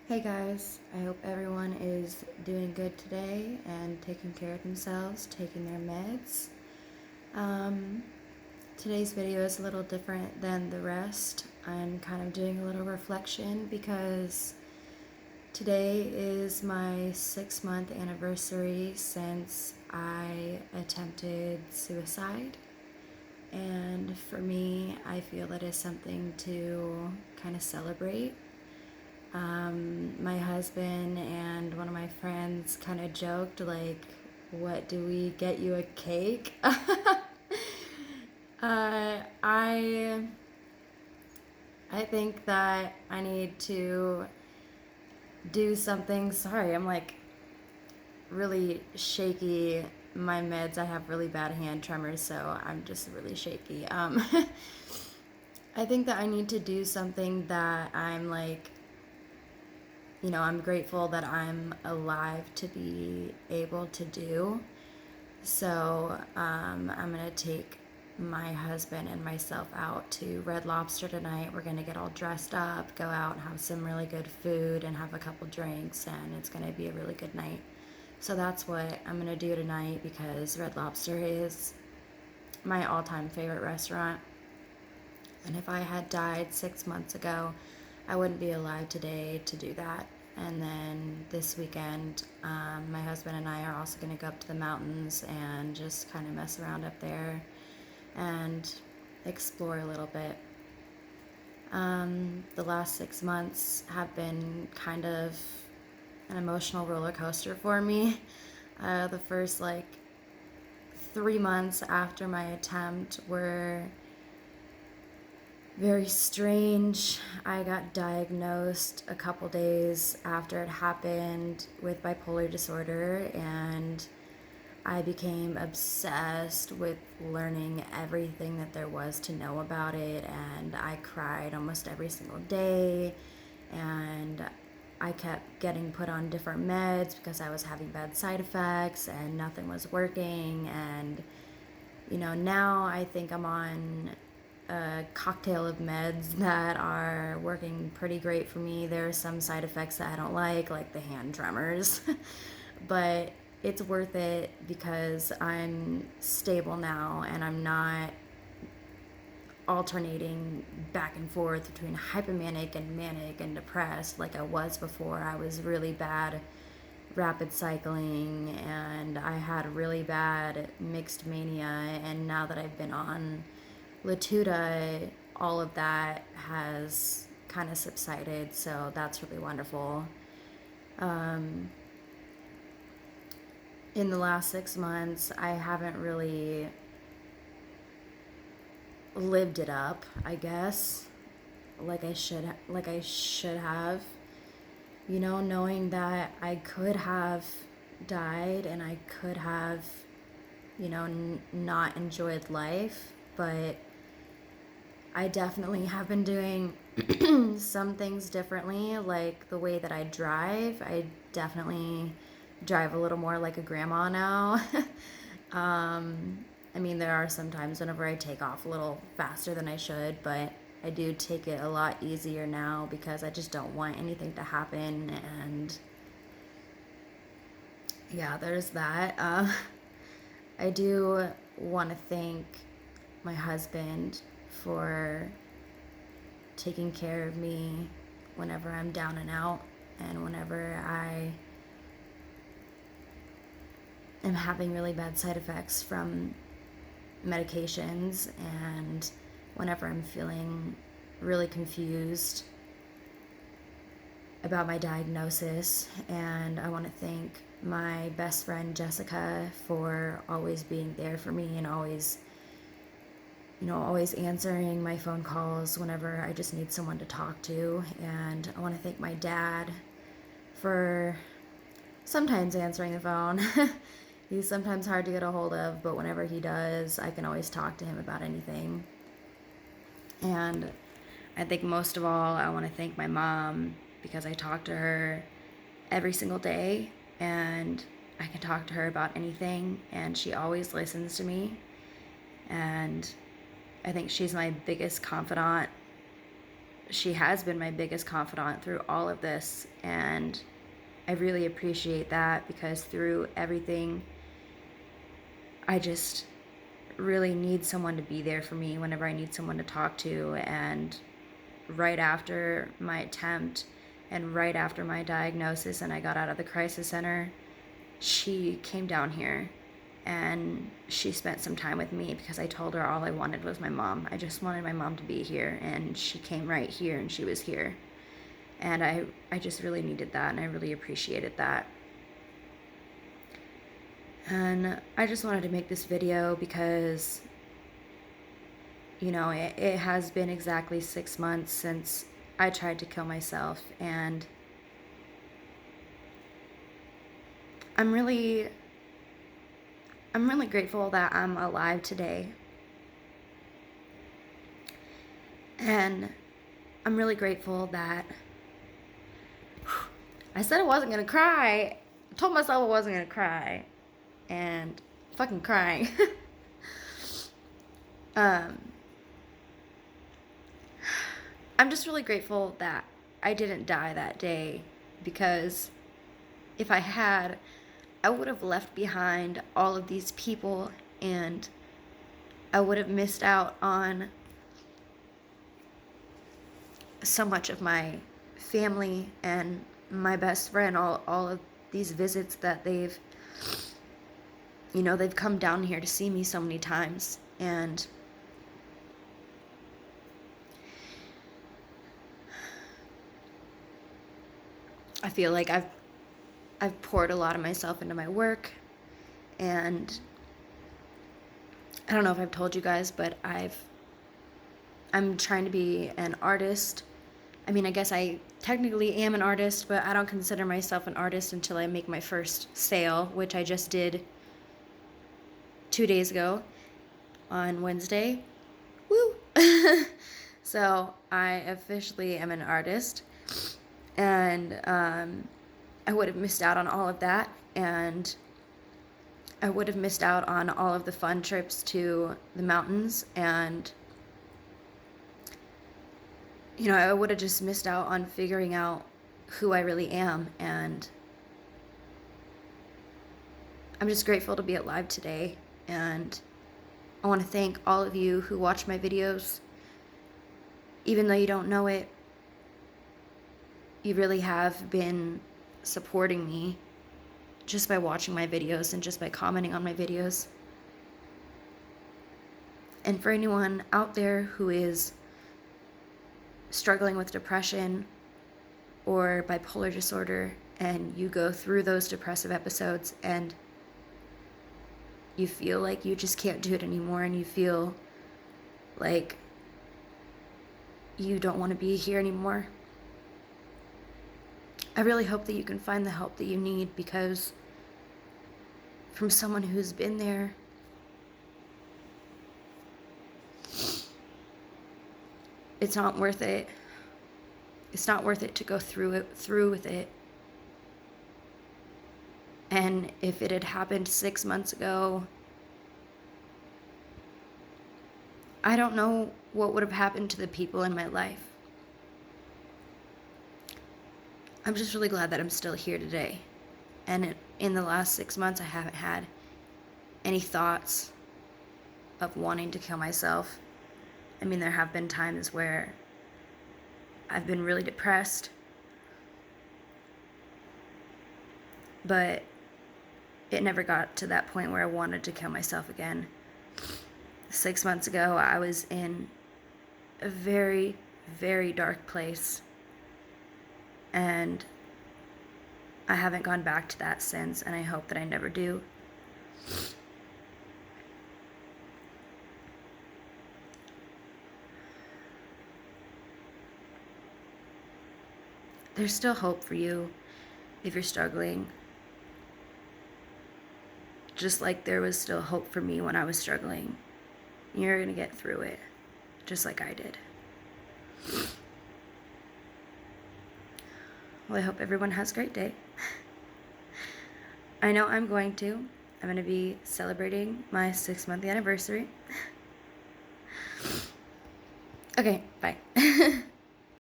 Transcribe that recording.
Hey guys, I hope everyone is doing good today and taking care of themselves, taking their meds. Um, Today's video is a little different than the rest. I'm kind of doing a little reflection because today is my 6-month anniversary since I attempted suicide. And for me, I feel that is something to kind of celebrate. My husband and one of my friends kind of joked, like, what, do we get you a cake? I think that I need to do something. Sorry, I'm like really shaky. My meds, I have really bad hand tremors, so I'm just really shaky. I think that I need to do something that I'm like, I'm grateful that I'm alive to be able to do. So I'm going to take my husband and myself out to Red Lobster tonight. We're going to get all dressed up, go out and have some really good food and have a couple drinks, and it's going to be a really good night. So that's what I'm going to do tonight because Red Lobster is my all-time favorite restaurant. And if I had died 6 months ago, I wouldn't be alive today to do that. And then this weekend, my husband and I are also going to go up to the mountains and just kind of mess around up there and explore a little bit. The last 6 months have been kind of an emotional roller coaster for me. The first 3 months after my attempt were very strange. I got diagnosed a couple days after it happened with bipolar disorder, and I became obsessed with learning everything that there was to know about it, and I cried almost every single day, and I kept getting put on different meds because I was having bad side effects and nothing was working. And now I think I'm on a cocktail of meds that are working pretty great for me. There are some side effects that I don't like the hand tremors, but it's worth it because I'm stable now and I'm not alternating back and forth between hypomanic and manic and depressed like I was before. I was really bad rapid cycling and I had really bad mixed mania, and now that I've been on Latuda, all of that has kind of subsided, so that's really wonderful. In the last 6 months, I haven't really lived it up, I guess, like I should have. Knowing that I could have died and I could have, not enjoyed life, but I definitely have been doing some things differently, like the way that I drive. I definitely drive a little more like a grandma now. I mean, there are some times whenever I take off a little faster than I should, but I do take it a lot easier now because I just don't want anything to happen. And yeah, there's that. I do want to thank my husband for taking care of me whenever I'm down and out and whenever I am having really bad side effects from medications and whenever I'm feeling really confused about my diagnosis. And I want to thank my best friend Jessica for always being there for me and always answering my phone calls whenever I just need someone to talk to. And I want to thank my dad for sometimes answering the phone. He's sometimes hard to get a hold of, but whenever he does, I can always talk to him about anything. And I think most of all, I want to thank my mom because I talk to her every single day and I can talk to her about anything and she always listens to me. And I think she's my biggest confidant. she has been my biggest confidant through all of this, and I really appreciate that, because through everything, I just really need someone to be there for me whenever I need someone to talk to. And right after my attempt and right after my diagnosis and I got out of the crisis center, she came down here and she spent some time with me, because I told her all I wanted was my mom. I just wanted my mom to be here, and she came right here and she was here. And I just really needed that, and I really appreciated that. And I just wanted to make this video because, you know, it has been exactly 6 months since I tried to kill myself, and I'm really grateful that I'm alive today. And I'm really grateful that I said I wasn't gonna cry. I told myself I wasn't gonna cry, and fucking crying. I'm just really grateful that I didn't die that day, because if I had, I would have left behind all of these people, and I would have missed out on so much of my family and my best friend, all of these visits that they've come down here to see me so many times. And I feel like I've poured a lot of myself into my work, and I don't know if I've told you guys, but I'm trying to be an artist. I mean, I guess I technically am an artist, but I don't consider myself an artist until I make my first sale, which I just did 2 days ago on Wednesday. Woo! So I officially am an artist, and I would have missed out on all of that, and I would have missed out on all of the fun trips to the mountains, and I would have just missed out on figuring out who I really am. And I'm just grateful to be alive today, and I want to thank all of you who watch my videos. Even though you don't know it, you really have been supporting me just by watching my videos and just by commenting on my videos. And for anyone out there who is struggling with depression or bipolar disorder, and you go through those depressive episodes and you feel like you just can't do it anymore, and you feel like you don't want to be here anymore, I really hope that you can find the help that you need, because from someone who's been there, it's not worth it. It's not worth it to go through with it. And if it had happened 6 months ago, I don't know what would have happened to the people in my life. I'm just really glad that I'm still here today. And in the last 6 months, I haven't had any thoughts of wanting to kill myself. I mean, there have been times where I've been really depressed, but it never got to that point where I wanted to kill myself again. 6 months ago, I was in a very, very dark place, and I haven't gone back to that since, and I hope that I never do. There's still hope for you if you're struggling. Just like there was still hope for me when I was struggling. You're gonna get through it, just like I did. Well, I hope everyone has a great day. I know I'm going to. I'm going to be celebrating my 6-month anniversary. Okay, bye.